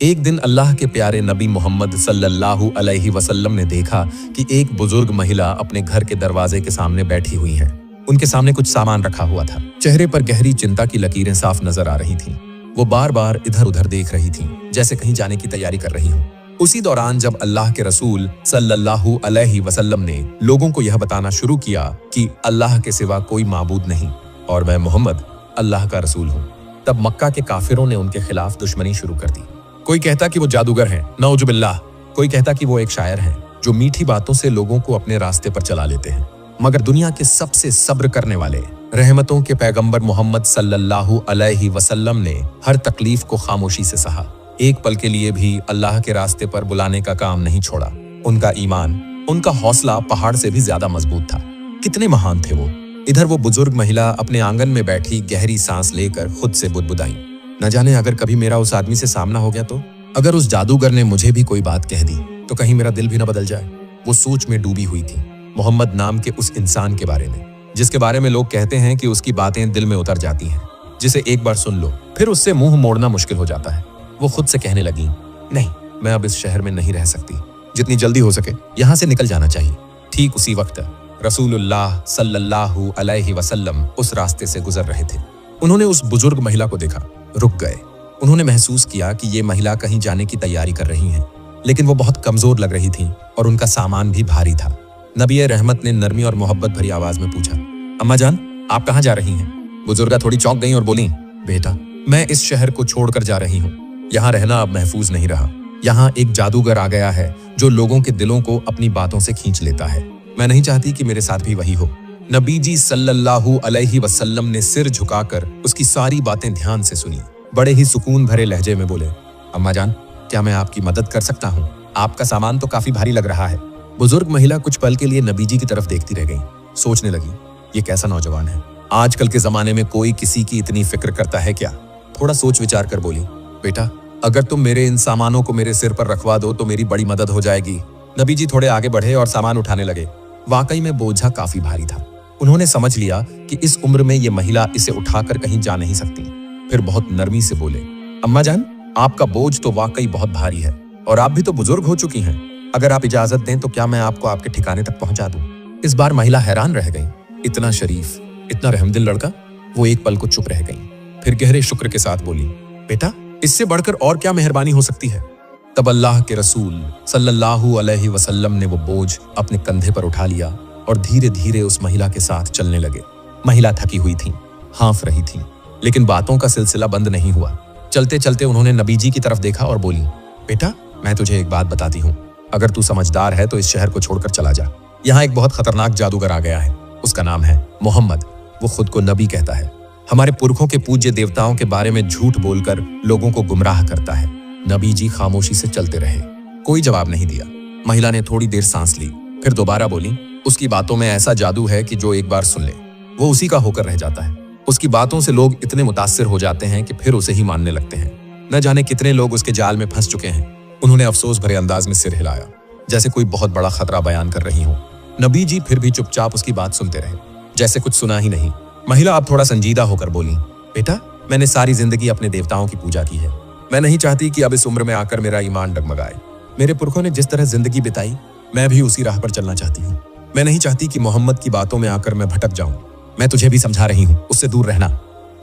एक दिन अल्लाह के प्यारे नबी मोहम्मद सल्लल्लाहु अलैहि वसल्लम ने देखा कि एक बुजुर्ग महिला अपने घर के दरवाजे के सामने बैठी हुई है। उनके सामने कुछ सामान रखा हुआ था। चेहरे पर गहरी चिंता की लकीरें साफ नजर आ रही थीं। वो बार बार इधर उधर देख रही थीं, जैसे कहीं जाने की तैयारी कर रही हो। उसी दौरान जब अल्लाह के रसूल सल्लल्लाहु अलैहि वसल्लम ने लोगों को यह बताना शुरू किया कि अल्लाह के सिवा कोई माबूद नहीं और मैं मोहम्मद अल्लाह का रसूल हूँ, तब मक्का के काफिरों ने उनके खिलाफ दुश्मनी शुरू कर दी। कोई कहता कि वो जादूगर हैं, नऊज़ बिल्लाह। कोई कहता कि वो एक शायर हैं जो मीठी बातों से लोगों को अपने रास्ते पर चला लेते हैं। मगर दुनिया के सबसे सब्र करने वाले रहमतों के पैगंबर मोहम्मद सल्लल्लाहु अलैहि वसल्लम ने हर तकलीफ को खामोशी से सहा। एक पल के लिए भी अल्लाह के रास्ते पर बुलाने का काम नहीं छोड़ा। उनका ईमान, उनका हौसला पहाड़ से भी ज्यादा मजबूत था। कितने महान थे वो। इधर वो बुजुर्ग महिला अपने आंगन में बैठी गहरी सांस लेकर खुद से बुदबुदाई, न जाने अगर कभी मेरा उस आदमी से सामना हो गया तो, अगर उस जादूगर ने मुझे भी कोई बात कह दी तो कहीं मेरा दिल भी न बदल जाए। वो सोच में डूबी हुई थी, मोहम्मद नाम के उस इंसान के बारे में, जिसके बारे में लोग कहते हैं कि उसकी बातें दिल में उतर जाती हैं, जिसे एक बार सुन लो फिर उससे मुंह मोड़ना मुश्किल हो जाता है। वो खुद से कहने लगी, नहीं, मैं अब इस शहर में नहीं रह सकती, जितनी जल्दी हो सके यहाँ से निकल जाना चाहिए। ठीक उसी वक्त रसूलुल्लाह सल्लल्लाहु अलैहि वसल्लम उस रास्ते से गुजर रहे थे। उन्होंने उस बुजुर्ग महिला को देखा, रुक गए। उन्होंने महसूस किया कि ये महिला कहीं जाने की तैयारी कर रही हैं, लेकिन वो बहुत कमजोर लग रही थीं और उनका सामान भी भारी था। नबी रहमत ने नरमी और मोहब्बत भरी आवाज में पूछा, अम्मा जान, आप कहाँ जा रही हैं? बुजुर्गा थोड़ी चौंक गईं और बोली, बेटा, मैं इस शहर को छोड़कर जा रही हूँ। यहाँ रहना अब महफूज नहीं रहा। यहाँ एक जादूगर आ गया है जो लोगों के दिलों को अपनी बातों से खींच लेता है। मैं नहीं चाहती कि मेरे साथ भी वही हो। नबी जी सल्लल्लाहु अलैहि वसल्लम ने सिर झुकाकर उसकी सारी बातें ध्यान से सुनी। बड़े ही सुकून भरे लहजे में बोले, अम्मा जान, क्या मैं आपकी मदद कर सकता हूँ? आपका सामान तो काफी भारी लग रहा है। बुजुर्ग महिला कुछ पल के लिए नबी जी की तरफ देखती रह गई। सोचने लगी, ये कैसा नौजवान है। आजकल के जमाने में कोई किसी की इतनी फिक्र करता है क्या? थोड़ा सोच विचार कर बोली, बेटा, अगर तुम मेरे इन सामानों को मेरे सिर पर रखवा दो तो मेरी बड़ी मदद हो जाएगी। नबी जी थोड़े आगे बढ़े और सामान उठाने लगे। वाकई में बोझा काफी भारी था। उन्होंने समझ लिया कि इस उम्र में ये महिला इसे उठाकर कहीं जा नहीं सकती। फिर बहुत नरमी से बोले, अम्मा जान, आपका बोझ तो वाकई बहुत भारी है और आप भी तो बुजुर्ग हो चुकी हैं। अगर आप इजाजत दें तो क्या मैं आपको आपके ठिकाने तक पहुंचा दूं? इस बार महिला हैरान रह गई। इतना शरीफ, इतना रहमदिल लड़का। वो एक पल को चुप रह गई, फिर गहरे शुक्र के साथ बोली, बेटा, इससे बढ़कर और क्या मेहरबानी हो सकती है? तब अल्लाह के रसूल सल्लल्लाहु अलैहि वसल्लम ने वो बोझ अपने कंधे पर उठा लिया और धीरे धीरे उस महिला के साथ चलने लगे। महिला थकी हुई थी, हाँफ रही थी, लेकिन बातों का सिलसिला बंद नहीं हुआ। चलते चलते उन्होंने नबी जी की तरफ देखा और बोली, बेटा, मैं तुझे एक बात बताती हूँ। अगर तू समझदार है तो इस शहर को छोड़कर चला जा। यहाँ एक बहुत खतरनाक जादूगर आ गया है। उसका नाम है मोहम्मद। वो खुद को नबी कहता है। हमारे पुरखों के पूज्य देवताओं के बारे में झूठ बोलकर लोगों को गुमराह करता है। नबी जी खामोशी से चलते रहे, कोई जवाब नहीं दिया। महिला ने थोड़ी देर सांस ली, फिर दोबारा बोली, उसकी बातों में ऐसा जादू है कि जो एक बार सुन ले वो उसी का होकर रह जाता है। उसकी बातों से लोग इतने मुतासिर हो जाते हैं कि फिर उसे ही मानने लगते हैं। न जाने कितने लोग उसके जाल में फंस चुके हैं। उन्होंने अफसोस भरे अंदाज में सिर हिलाया, जैसे कोई बहुत बड़ा खतरा बयान कर रही हो। नबी जी फिर भी चुपचाप उसकी बात सुनते रहे, जैसे कुछ सुना ही नहीं। महिला अब थोड़ा संजीदा होकर बोली, बेटा, मैंने सारी जिंदगी अपने देवताओं की पूजा की है। मैं नहीं चाहती कि अब इस उम्र में आकर मेरा ईमान डगमगाए। मेरे पुरखों ने जिस तरह जिंदगी बिताई, मैं भी उसी राह पर चलना चाहती हूँ। मैं नहीं चाहती कि मोहम्मद की बातों में आकर मैं भटक जाऊं। मैं तुझे भी समझा रही हूँ, उससे दूर रहना।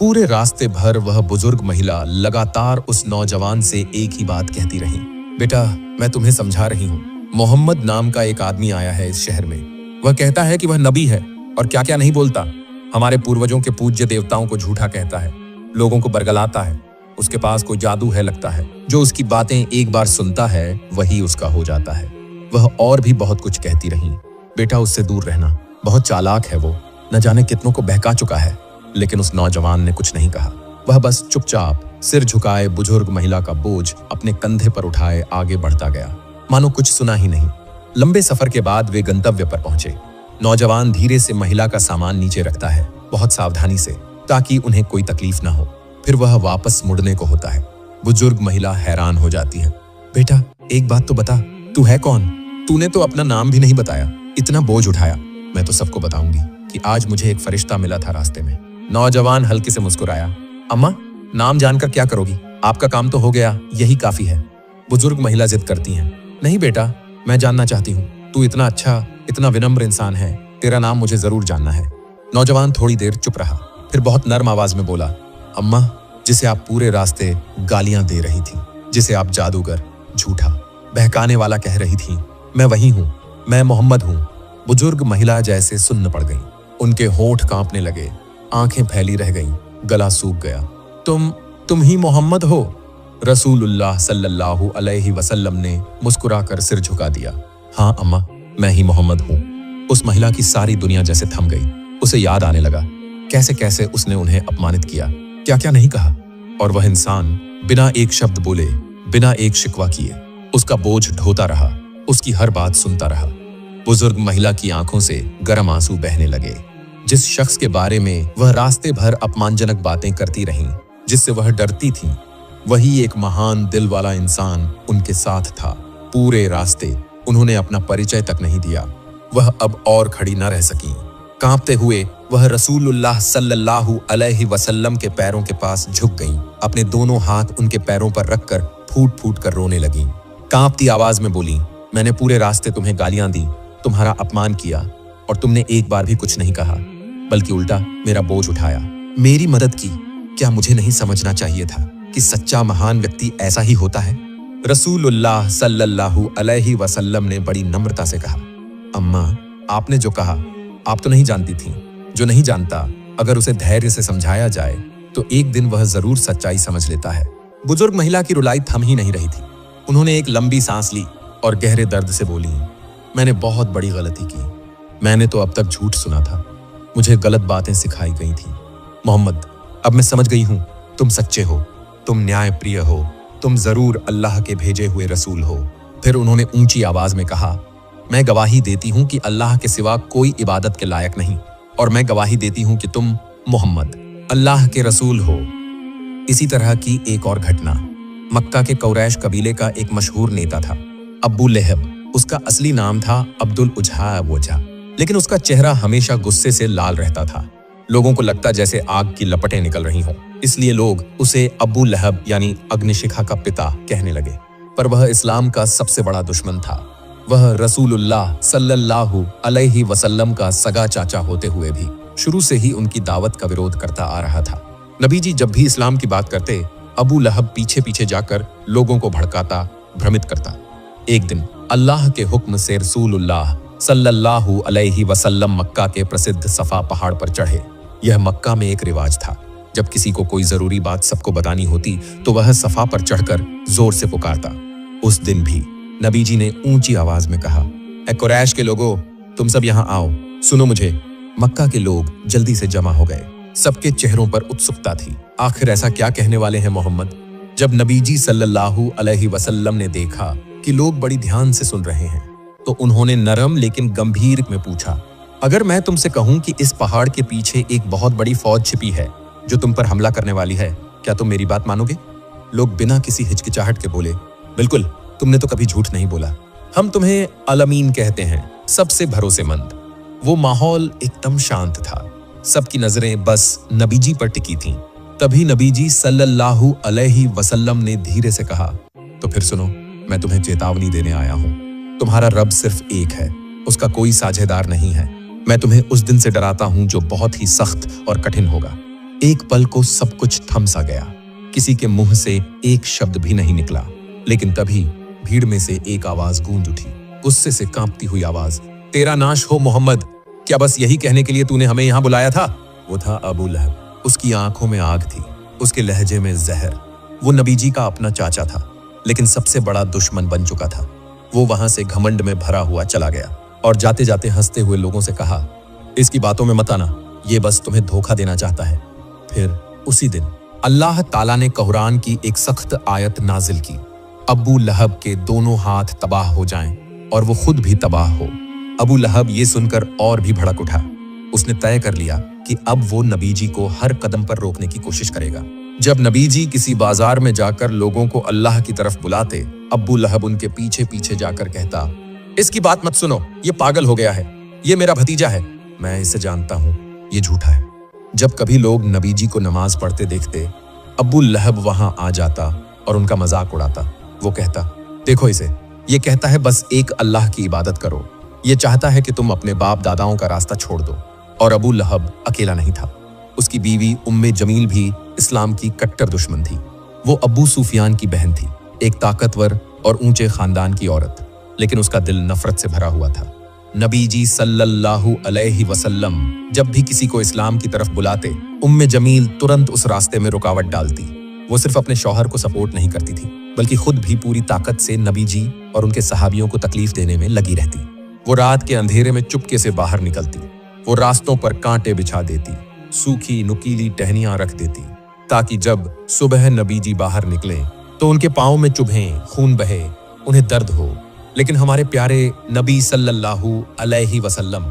पूरे रास्ते भर वह बुजुर्ग महिला लगातार उस नौजवान से एक ही बात कहती रही, बेटा, मैं तुम्हें समझा रही हूँ। मोहम्मद नाम का एक आदमी आया है इस शहर में। वह कहता है कि वह नबी है और क्या क्या नहीं बोलता। हमारे पूर्वजों के पूज्य देवताओं को झूठा कहता है, लोगों को बरगलाता है। उसके पास कोई जादू है लगता है। जो उसकी बातें एक बार सुनता है वही उसका हो जाता है। वह और भी बहुत कुछ कहती रही। बेटा, उससे दूर रहना, बहुत चालाक है वो, न जाने कितनों को बहका चुका है। लेकिन उस नौजवान ने कुछ नहीं कहा। वह बस चुपचाप सिर झुकाए बुजुर्ग महिला का बोझ अपने कंधे पर उठाए आगे बढ़ता गया, मानो कुछ सुना ही नहीं। लंबे सफर के बाद वे गंतव्य पर पहुंचे। नौजवान धीरे से महिला का सामान नीचे रखता है, बहुत सावधानी से, ताकि उन्हें कोई तकलीफ ना हो। फिर वह वापस मुड़ने को होता है। बुजुर्ग महिला हैरान हो जाती है, बेटा, एक बात तो बता, तू है कौन? तूने तो अपना नाम भी नहीं बताया, इतना बोझ उठाया। मैं तो सबको बताऊंगी कि आज मुझे एक फरिश्ता मिला था रास्ते में। नौजवान हल्के से मुस्कुराया, अम्मा, नाम जानकर क्या करोगी? आपका काम तो हो गया, यही काफी है। बुजुर्ग महिला जिद करती हैं, नहीं बेटा, मैं जानना चाहती हूँ, तू इतना अच्छा, इतना विनम्र इंसान है, तेरा नाम मुझे जरूर जानना है। नौजवान थोड़ी देर चुप रहा, फिर बहुत नर्म आवाज में बोला, अम्मा, जिसे आप पूरे रास्ते गालियां दे रही थी, जिसे आप जादूगर, झूठा, बहकाने वाला कह रही थी, मैं वही हूँ, मैं मोहम्मद हूँ। बुजुर्ग महिला जैसे सुन्न पड़ गई, उनके होंठ कांपने लगे, आंखें फैली रह गईं, गला सूख गया। तुम ही मोहम्मद हो? रसूलुल्लाह सल्लल्लाहु अलैहि वसल्लम ने मुस्कुराकर सिर झुका दिया। हाँ अम्मा, मैं ही मोहम्मद हूँ। उस महिला की सारी दुनिया जैसे थम गई। उसे याद आने लगा कैसे कैसे उसने उन्हें अपमानित किया, क्या क्या नहीं कहा, और वह इंसान बिना एक शब्द बोले, बिना एक शिकवा किए उसका बोझ ढोता रहा, उसकी हर बात सुनता रहा। बुजुर्ग महिला की आंखों से गर्म आंसू बहने लगे। जिस शख्स के बारे में वह रास्ते भर अपमानजनक बातें करती रहीं, जिससे वह डरती थीं, वही एक महान दिल वाला इंसान उनके साथ था। पूरे रास्ते उन्होंने अपना परिचय तक नहीं दिया। वह अब और खड़ी न रह सकी। कांपते हुए वह रसूलुल्लाह सल्लल्लाहु अलैहि वसल्लम के पैरों के पास झुक गईं, अपने दोनों हाथ उनके पैरों पर रखकर फूट फूट कर रोने लगीं। कांपती आवाज में बोली, मैंने पूरे रास्ते तुम्हें गालियां दी, तुम्हारा अपमान किया, और तुमने एक बार भी कुछ नहीं कहा, बल्कि उल्टा मेरा बोझ उठाया, मेरी मदद की। क्या मुझे नहीं समझना चाहिए था कि सच्चा महान व्यक्ति ऐसा ही होता है? रसूलुल्लाह सल्लल्लाहु अलैहि वसल्लम ने बड़ी नम्रता से कहा, अम्मा, आपने जो कहा आप तो नहीं जानती थीं। जो नहीं जानता, अगर उसे धैर्य से समझाया जाए तो एक दिन वह जरूर सच्चाई समझ लेता है। बुजुर्ग महिला की रुलाई थम ही नहीं रही थी। उन्होंने एक लंबी सांस ली और गहरे दर्द से बोली, मैंने बहुत बड़ी गलती की। मैंने तो अब तक झूठ सुना था, मुझे गलत बातें सिखाई गई थी। मोहम्मद, अब मैं समझ गई हूं, तुम सच्चे हो, तुम न्याय प्रिय हो, तुम जरूर अल्लाह के भेजे हुए रसूल हो। फिर उन्होंने ऊंची आवाज में कहा, मैं गवाही देती हूं कि अल्लाह के सिवा कोई इबादत के लायक नहीं, और मैं गवाही देती हूं कि तुम मोहम्मद अल्लाह के रसूल हो। इसी तरह की एक और घटना, मक्का के कुरैश कबीले का एक मशहूर नेता था, अबू लहब। उसका असली नाम था अब्दुल उजहा वोजा, लेकिन उसका चेहरा हमेशा गुस्से से लाल रहता था। लोगों को लगता जैसे आग की लपटें निकल रही हों, इसलिए लोग उसे अबू लहब यानी अग्निशिखा का पिता कहने लगे। पर वह इस्लाम का सबसे बड़ा दुश्मन था। वह रसूलुल्लाह सल्लल्लाहु अलैहि वसल्लम का सगा चाचा होते हुए भी शुरू से ही उनकी दावत का विरोध करता आ रहा था। नबी जी जब भी इस्लाम की बात करते, अबू लहब पीछे पीछे जाकर लोगों को भड़काता, भ्रमित करता। एक दिन अल्लाह के हुक्म से रसूलुल्लाह सल्लल्लाहु अलैहि वसल्लम मक्का के प्रसिद्ध सफा पहाड़ पर चढ़े। यह मक्का में एक रिवाज था, जब किसी को कोई जरूरी बात सबको बतानी होती तो वह सफा पर चढ़कर जोर से पुकारता। उस दिन भी नबी जी ने ऊंची आवाज में कहा, ए कुरैश के लोगों, तुम सब यहाँ आओ, सुनो मुझे। मक्का के लोग जल्दी से जमा हो गए। सबके चेहरों पर उत्सुकता थी, आखिर ऐसा क्या कहने वाले हैं मोहम्मद। जब नबी जी सल्लल्लाहु अलैहि वसल्लम ने देखा कि लोग बड़ी ध्यान से सुन रहे हैं, तो उन्होंने नरम लेकिन गंभीर में पूछा, अगर मैं तुमसे कहूं कि इस पहाड़ के पीछे एक बहुत बड़ी फौज छिपी है जो तुम पर हमला करने वाली है, क्या तुम मेरी बात मानोगे? लोग बिना किसी हिचकिचाहट के बोले, बिल्कुल, तुमने तो कभी झूठ नहीं बोला। हम तुम्हें अल-अमीन कहते हैं, सबसे भरोसेमंद। वो माहौल एकदम शांत था। सबकी नजरें बस नबी जी पर टिकी थीं। तभी नबी जी सल्लल्लाहु अलैहि वसल्लम ने धीरे से कहा, तो फिर सुनो, मैं तुम्हें चेतावनी देने आया हूं। तुम्हारा रब सिर्फ एक है, उसका कोई साझेदार नहीं है। मैं तुम्हें उस दिन से डराता हूं जो बहुत ही सख्त और कठिन होगा। एक पल को सब कुछ थम सा गया। किसी के मुंह से एक शब्द भी नहीं निकला। लेकिन तभी भीड़ में से एक आवाज गूंज उठी, गुस्से से कांपती हुई आवाज, तेरा नाश हो मोहम्मद, क्या बस यही कहने के लिए तूने हमें यहाँ बुलाया था? वो था अबू लहब। उसकी आंखों में आग थी, उसके लहजे में जहर। वो नबी जी का अपना चाचा था, लेकिन सबसे बड़ा दुश्मन बन चुका था। वो वहां से घमंड में भरा हुआ चला गया और जाते जाते हंसते हुए लोगों से कहा, इसकी बातों में मत आना, ये बस तुम्हें धोखा देना चाहता है। फिर उसी दिन अल्लाह ताला ने कुरान की एक सख्त आयत नाजिल की, अबू लहब के दोनों हाथ तबाह हो जाएं और वो खुद भी तबाह हो। अबू लहब ये सुनकर और भी भड़क उठा। उसने तय कर लिया कि अब वो नबी जी को हर कदम पर रोकने की कोशिश करेगा। जब नबी जी किसी बाजार में जाकर लोगों को अल्लाह की तरफ बुलाते, अबू लहब उनके पीछे पीछे जाकर कहता, इसकी बात मत सुनो, ये पागल हो गया है, ये मेरा भतीजा है, मैं इसे जानता हूँ, ये झूठा है। जब कभी लोग नबी जी को नमाज पढ़ते देखते अब्बू लहब वहां आ जाता और उनका मजाक उड़ाता। वो कहता, देखो इसे, ये कहता है बस एक अल्लाह की इबादत करो, ये चाहता है कि तुम अपने बाप दादाओं का रास्ता छोड़ दो। और अबू लहब अकेला नहीं था, उसकी बीवी उम्मे जमील भी इस्लाम की कट्टर दुश्मन थी। वो अब्बू सुफियान की बहन थी, एक ताकतवर और ऊंचे खानदान की औरत, लेकिन उसका दिल नफरत से भरा हुआ था। नबी जी सल्लल्लाहु अलैहि वसल्लम जब भी किसी को इस्लाम की तरफ बुलाते, उम्मे जमील तुरंत उस रास्ते में रुकावट डालती। वो सिर्फ अपने शौहर को सपोर्ट नहीं करती थी, बल्कि खुद भी पूरी ताकत से नबी जी और उनके सहाबियों को तकलीफ देने में लगी रहती। वो रात के अंधेरे में चुपके से बाहर निकलती, वो रास्तों पर कांटे बिछा देती, सूखी नुकीली टहनियां रख देती, ताकि जब सुबह नबी जी बाहर निकले तो उनके पाँव में चुभें, खून बहे, उन्हें दर्द हो। लेकिन हमारे प्यारे नबी सल्लल्लाहु अलैहि वसल्लम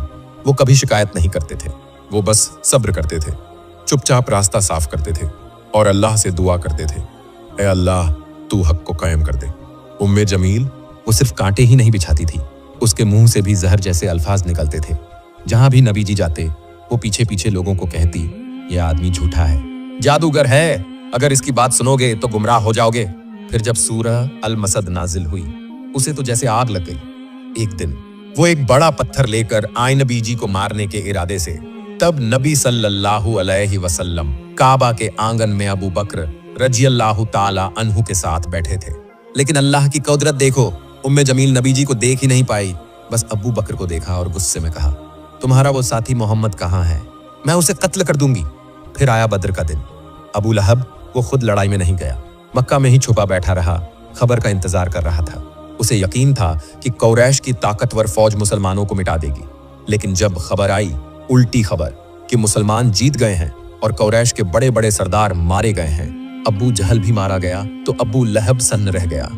वो कभी शिकायत नहीं करते थे। वो बस सब्र करते थे, चुपचाप रास्ता साफ करते थे और अल्लाह से दुआ करते थे, ए अल्लाह तू हक को कायम कर दे। उम्मे जमील वो सिर्फ कांटे ही नहीं बिछाती थी, उसके मुंह से भी जहर जैसे अल्फाज निकलते थे। जहां भी नबी जी जाते वो पीछे पीछे लोगों को कहती, ये आदमी झूठा है, जादूगर है, अगर इसकी बात सुनोगे तो गुमराह हो जाओगे। फिर जब सूरह अल मसद नाजिल हुई, उसे तो जैसे आग लग गई। एक दिन वो एक बड़ा पत्थर लेकर आए नबी जी को मारने के इरादे से। तब नबी सल्लल्लाहु अलैहि वसल्लम काबा के आंगन में अबू बकर रज़ियल्लाहु ताला अन्हु के साथ बैठे थे। लेकिन अल्लाह की कुदरत देखो, उम्मे जमील नबी जी को देख ही नहीं पाई, बस अबू बकर को देखा और गुस्से में कहा, तुम्हारा वो साथी मोहम्मद कहाँ है? मैं उसे कत्ल कर दूंगी। फिर आया बद्र का दिन। अबू लहब वो खुद लड़ाई में नहीं गया, मक्का में ही छुपा बैठा रहा, खबर का इंतजार कर रहा था। उसे यकीन था कि कुरैश की ताकतवर फौज मुसलमानों को मिटा देगी। लेकिन जब खबर आई, उल्टी खबर, कि मुसलमान जीत गए हैं और कुरैश के बड़े बड़े सरदार मारे गए हैं, अबू जहल भी मारा गया, तो अबू लहब सन्न रह गया।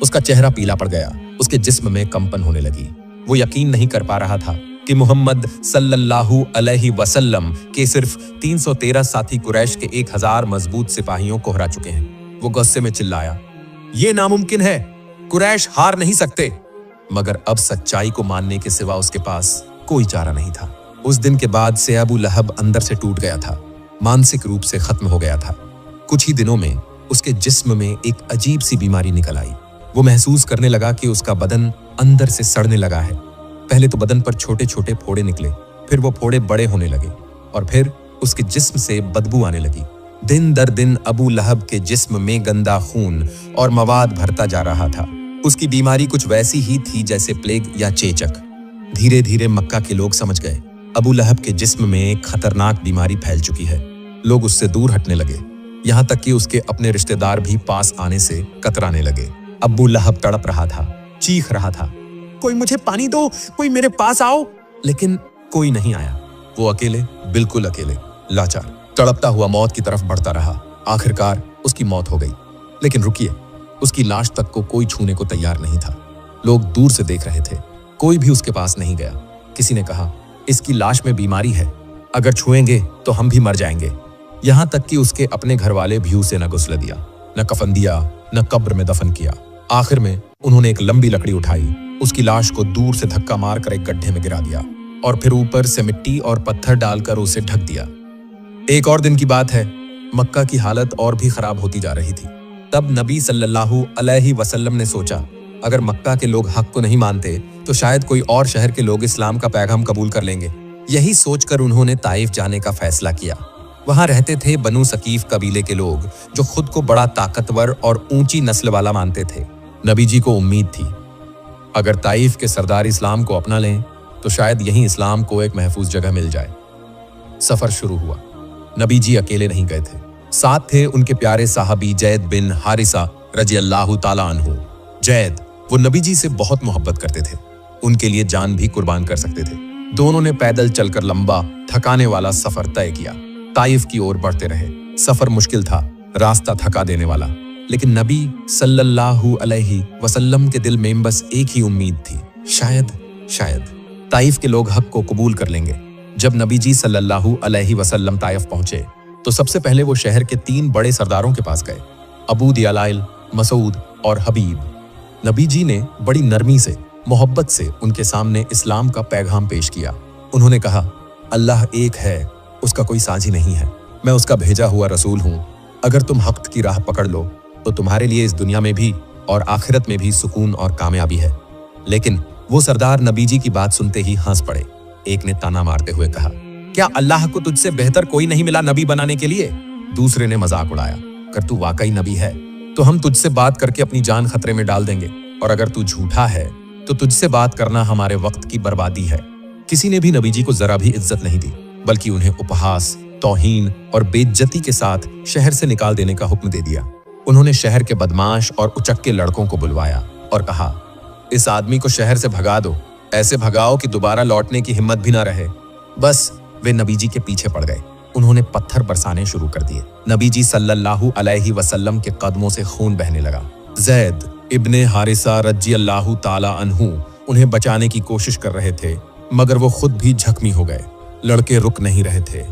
उसका चेहरा पीला पड़ गया, उसके जिस्म में कंपन होने लगी। वो यकीन नहीं कर पा रहा था कि मोहम्मद सल्लल्लाहु अलैहि वसल्लम के सिर्फ 313 साथी कुरैश के 1000 मजबूत सिपाहियों को हरा चुके हैं। वो गुस्से में चिल्लाया, ये नामुमकिन है, कुरैश हार नहीं सकते। मगर अब सच्चाई को मानने के सिवा उसके पास कोई चारा नहीं था। उस दिन के बाद से अबू लहब अंदर से टूट गया था, मानसिक रूप से खत्म हो गया था। कुछ ही दिनों में उसके जिस्म में एक अजीब सी बीमारी निकल आई। वो महसूस करने लगा कि उसका बदन अंदर से सड़ने लगा है। पहले तो बदन पर छोटे छोटे फोड़े निकले, फिर वो फोड़े बड़े होने लगे और फिर उसके जिस्म से बदबू आने लगी। दिन दर दिन अबू लहब के जिस्म में गंदा खून और मवाद भरता जा रहा था। उसकी बीमारी कुछ वैसी ही थी जैसे प्लेग या चेचक। धीरे धीरे मक्का के लोग समझ गए, अबू लहब के जिस्म में एक खतरनाक बीमारी फैल चुकी है। लोग उससे दूर हटने लगे, यहाँ तक कि उसके अपने रिश्तेदार भी पास आने से कतराने लगे। अबू लहब तड़प रहा था, चीख रहा था, कोई मुझे पानी दो, कोई मेरे पास आओ। लेकिन कोई नहीं आया। वो अकेले, बिल्कुल अकेले, लाचार, तड़पता हुआ मौत की तरफ बढ़ता रहा। आखिरकार उसकी मौत हो गई। लेकिन रुकिए, उसकी लाश तक को कोई छूने को तैयार नहीं था। लोग दूर से देख रहे थे, कोई भी उसके पास नहीं गया। किसी ने कहा, इसकी लाश में बीमारी है, अगर छुएंगे तो हम भी मर जाएंगे। यहाँ तक कि उसके अपने घर वाले भी उसे न गुस्ल दिया, न कफन दिया, न कब्र में दफन किया। आखिर में उन्होंने एक लंबी लकड़ी उठाई, उसकी लाश को दूर से धक्का मारकर एक गड्ढे में गिरा दिया और फिर ऊपर से मिट्टी और पत्थर डालकर उसे ढक दिया। एक और दिन की बात है, मक्का की हालत और भी खराब होती जा रही थी। तब नबी सल्लल्लाहु अलैहि वसल्लम ने सोचा, अगर मक्का के लोग हक को नहीं मानते तो शायद कोई और शहर के लोग इस्लाम का पैगाम कबूल कर लेंगे। यही सोचकर उन्होंने ताइफ जाने का फैसला किया। वहां रहते थे बनु सकीफ कबीले के लोग, जो खुद को बड़ा ताकतवर और ऊंची नस्ल वाला मानते थे। नबी जी को उम्मीद थी, अगर ताइफ के सरदार इस्लाम को अपना लें तो शायद यहीं इस्लाम को एक महफूज जगह मिल जाए। सफर शुरू हुआ। नबी जी अकेले नहीं गए थे, साथ थे उनके प्यारे साहबी जैद बिन हारिसा रज़ियल्लाहु ताला अन्हु। जैद वो नबी जी से बहुत मोहब्बत करते थे, उनके लिए जान भी कुर्बान कर सकते थे। दोनों ने पैदल चलकर लंबा थकाने वाला सफर तय किया। ताइफ की ओर बढ़ते रहे। सफर मुश्किल था, रास्ता थका देने वाला, लेकिन नबी सल्लल्लाहु अलैहि वसल्लम के दिल में बस एक ही उम्मीद थी, शायद ताइफ के लोग हक को कबूल कर लेंगे। जब नबी जी सल्लल्लाहु अलैहि वसल्लम ताइफ पहुंचे तो सबसे पहले वो शहर के 3 बड़े सरदारों के पास गए, अबू दियालाइल, मसूद और हबीब। नबी जी ने बड़ी नरमी से, मोहब्बत से उनके सामने इस्लाम का पैगाम पेश किया। उन्होंने कहा, अल्लाह एक है, उसका कोई साझी नहीं है, मैं उसका भेजा हुआ रसूल हूँ। अगर तुम हक की राह पकड़ लो तो तुम्हारे लिए इस दुनिया में भी और आखिरत में भी सुकून और कामयाबी है। लेकिन वो सरदार नबी जी की बात सुनते ही हंस पड़े। एक ने ताना मारते हुए कहा, क्या अल्लाह को तुझसे बेहतर कोई नहीं मिला नबी बनाने के लिए? दूसरे ने मजाक उड़ाया, अगर तू वाकई नबी है तो हम तुझसे बात करके अपनी जान खतरे में डाल देंगे, और अगर तू झूठा है तो तुझसे बात करना हमारे वक्त की बर्बादी है। किसी ने भी नबी जी को जरा भी इज्जत नहीं दी, बल्कि उन्हें उपहास, तौहीन और बेइज्जती के साथ शहर से निकाल देने का हुक्म दे दिया। उन्होंने शहर के बदमाश और उचक्के लड़कों को बुलवाया और कहा, इस आदमी को शहर से भगा दो, ऐसे भगाओ कि दोबारा लौटने की हिम्मत भी ना रहे। बस वे नबी जी के पीछे पड़ गए। उन्होंने पत्थर बरसाने शुरू कर दिए। नबी जी सल्लल्लाहु अलैहि वसल्लम के कदमों से खून बहने लगा। ज़ैद इब्ने हारिसा रज़ियल्लाहु ताला अन्हु उन्हें बचाने की कोशिश कर रहे थे, मगर वो खुद भी जख्मी हो गए। लड़के रुक नहीं रहे थे।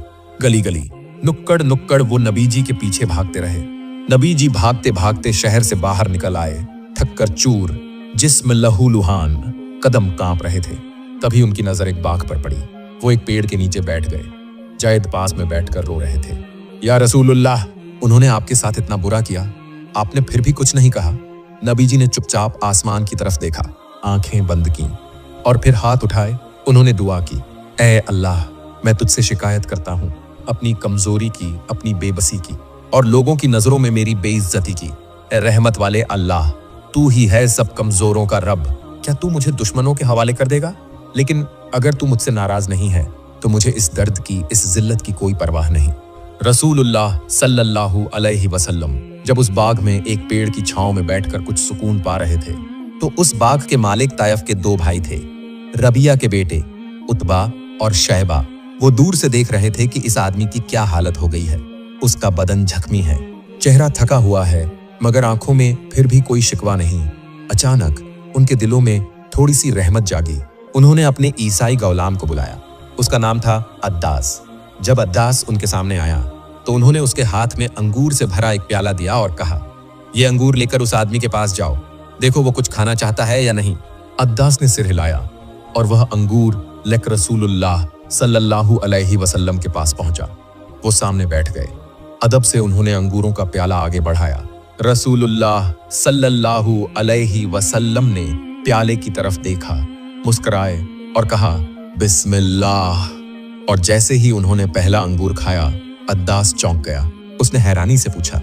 गली गली, नुक्कड़ नुक्कड़ वो नबी जी के पीछे भागते रहे। नबी जी भागते भागते शहर से बाहर निकल आए, थककर चूर, जिस्म लहूलुहान, कदम कांप रहे थे। तभी उनकी नजर एक बाघ पर पड़ी। वो एक पेड़ के नीचे बैठ गए। जैद पास में बैठकर रो रहे थे। या रसूलुल्लाह, उन्होंने आपके साथ इतना बुरा किया, आपने फिर भी कुछ नहीं कहा। नबी जी ने चुपचाप आसमान की तरफ देखा, आंखें बंद की और फिर हाथ उठाए। उन्होंने दुआ की, ऐ अल्लाह, मैं तुझसे शिकायत करता हूँ अपनी कमजोरी की, अपनी बेबसी की और लोगों की नजरों में मेरी बेइज्जती की। ऐ रहमत वाले अल्लाह, तू ही है सब कमजोरों का रब। क्या तू मुझे दुश्मनों के हवाले कर देगा? लेकिन अगर तू मुझसे नाराज नहीं है तो मुझे इस दर्द की, इस जिल्लत की कोई परवाह नहीं। रसूलुल्लाह सल्लल्लाहु अलैहि वसल्लम जब उस बाग में एक पेड़ की छांव में बैठकर कुछ सुकून पा रहे थे तो उस बाग के मालिक तायफ के दो भाई थे, रबिया के बेटे उतबा और शैबा। वो दूर से देख रहे थे कि इस आदमी की क्या हालत हो गई है। उसका बदन जख्मी है, चेहरा थका हुआ है, मगर आंखों में फिर भी कोई शिकवा नहीं। अचानक उनके दिलों में थोड़ी सी रहमत जागी। उन्होंने अपने ईसाई गुलाम को बुलाया। उसका नाम था अद्दास। जब अद्दास उनके सामने आया तो उन्होंने उसके हाथ में अंगूर से भरा एक प्याला दिया और कहा, ये अंगूर लेकर उस आदमी के पास जाओ, देखो वो कुछ खाना चाहता है या नहीं। अद्दास ने सिर हिलाया और वह अंगूर लेकर रसूलुल्लाह सल्लल्लाहु अलैहि वसल्लम के पास पहुंचा। वो सामने बैठ गए। अदब से उन्होंने अंगूरों का प्याला आगे बढ़ाया। रसूलुल्लाह सल्लल्लाहु अलैहि वसल्लम ने प्याले की तरफ देखा, मुस्कुराए और कहा, बिस्मिल्लाह। और जैसे ही उन्होंने पहला अंगूर खाया, अद्दास चौंक गया। उसने हैरानी से पूछा,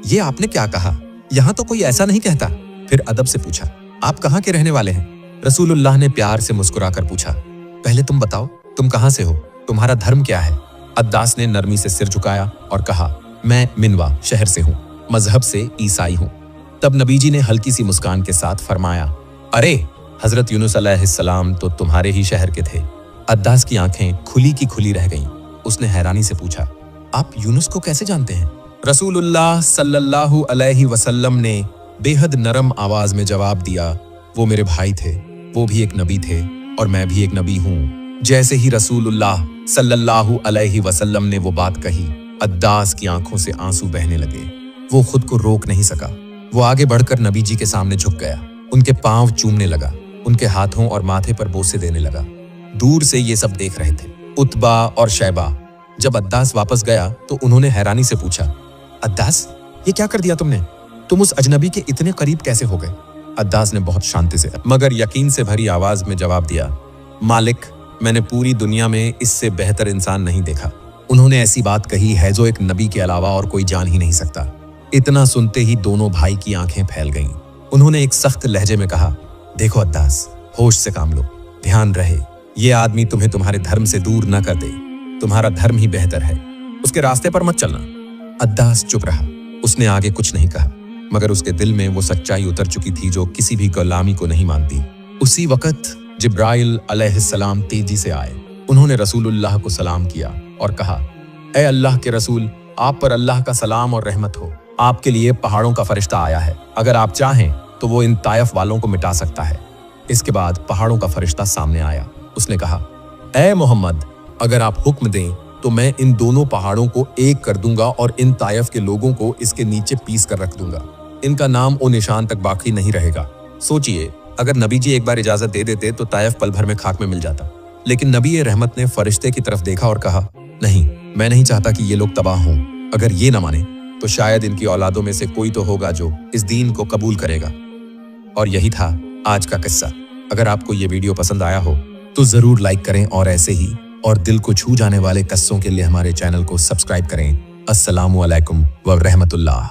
ये आपने क्या कहा? यहाँ तो कोई ऐसा नहीं कहता। फिर अदब से पूछा, आप कहाँ के रहने वाले हैं? रसूलुल्लाह ने प्यार से मुस्कुराकर पूछा, पहले तुम बताओ, तुम कहाँ से हो? तुम्हारा धर्म क्या है? अद्दास ने नरमी से सिर झुकाया और कहा, मैं मिनवा शहर से हूँ, मजहब से ईसाई हूँ। तब नबी जी ने हल्की सी मुस्कान के साथ फरमाया, अरे हजरत यूनुस अलैहिस्सलाम तो तुम्हारे ही शहर के थे। अद्दास की आंखें खुली की खुली रह गईं। उसने हैरानी से पूछा, आप यूनुस को कैसे जानते हैं? रसूलुल्लाह सल्लल्लाहु अलैहि वसल्लम ने बेहद नरम आवाज में जवाब दिया, वो मेरे भाई थे, वो भी एक नबी थे और मैं भी एक नबी हूँ। जैसे ही रसूलुल्लाह सल्लल्लाहु अलैहि वसल्लम ने वो बात कही, अद्दास की आंखों से आंसू बहने लगे। वो खुद को रोक नहीं सका। वो आगे बढ़कर नबी जी के सामने झुक गया, उनके पांव चूमने लगा, उनके हाथों और माथे पर बोसे देने लगा। दूर से ये सब देख रहे थे उतबा और शैबा। जब अद्दास वापस गया तो उन्होंने हैरानी से पूछा, अद्दास, ये क्या कर दिया तुमने? तुम उस अजनबी के इतने करीब कैसे हो गए? अद्दास ने बहुत शांति से मगर यकीन से भरी आवाज में जवाब दिया, मालिक, मैंने पूरी दुनिया में इससे बेहतर इंसान नहीं देखा। उन्होंने ऐसी बात कही है जो एक नबी के अलावा और कोई जान ही नहीं सकता। इतना सुनते ही दोनों भाई की आंखें फैल गईं। उन्होंने एक सख्त लहजे में कहा, देखो अद्दास, होश से काम लो, ध्यान रहे ये आदमी तुम्हें तुम्हारे धर्म से दूर न कर दे। तुम्हारा धर्म ही बेहतर है, उसके रास्ते पर मत चलना। अद्दास चुप रहा। उसने आगे कुछ नहीं कहा, मगर उसके दिल में वो सच्चाई उतर चुकी थी जो किसी भी गुलामी को नहीं मानती। उसी वक्त जिब्राइल अलैहिस्सलाम तेजी से आए। उन्होंने रसूलुल्लाह को सलाम किया और कहा, ऐ अल्लाह के रसूल, आप पर अल्लाह का सलाम और रहमत हो। आपके लिए पहाड़ों का फरिश्ता आया है, अगर आप चाहें तो वो इन तायफ वालों को मिटा सकता है। इसके बाद पहाड़ों का फरिश्ता सामने आया। उसने कहा, ऐ मोहम्मद, अगर आप हुक्म दें तो मैं इन दोनों पहाड़ों को एक कर दूंगा और इन तायफ के लोगों को इसके नीचे पीस कर रख दूंगा। इनका नाम और निशान तक बाकी नहीं रहेगा। सोचिए, अगर नबी जी एक बार इजाजत दे देते तो तायफ पल भर में खाक में मिल जाता। लेकिन नबी रहमत ने फरिश्ते की तरफ देखा और कहा, नहीं, मैं नहीं चाहता कि ये लोग तबाह हों। अगर ये न माने तो शायद इनकी औलादों में से कोई तो होगा जो इस दीन को कबूल करेगा। और यही था आज का किस्सा। अगर आपको ये वीडियो पसंद आया हो तो जरूर लाइक करें और ऐसे ही और दिल को छू जाने वाले किस्सों के लिए हमारे चैनल को सब्सक्राइब करें। अस्सलामु अलैकुम व रहमतुल्लाह।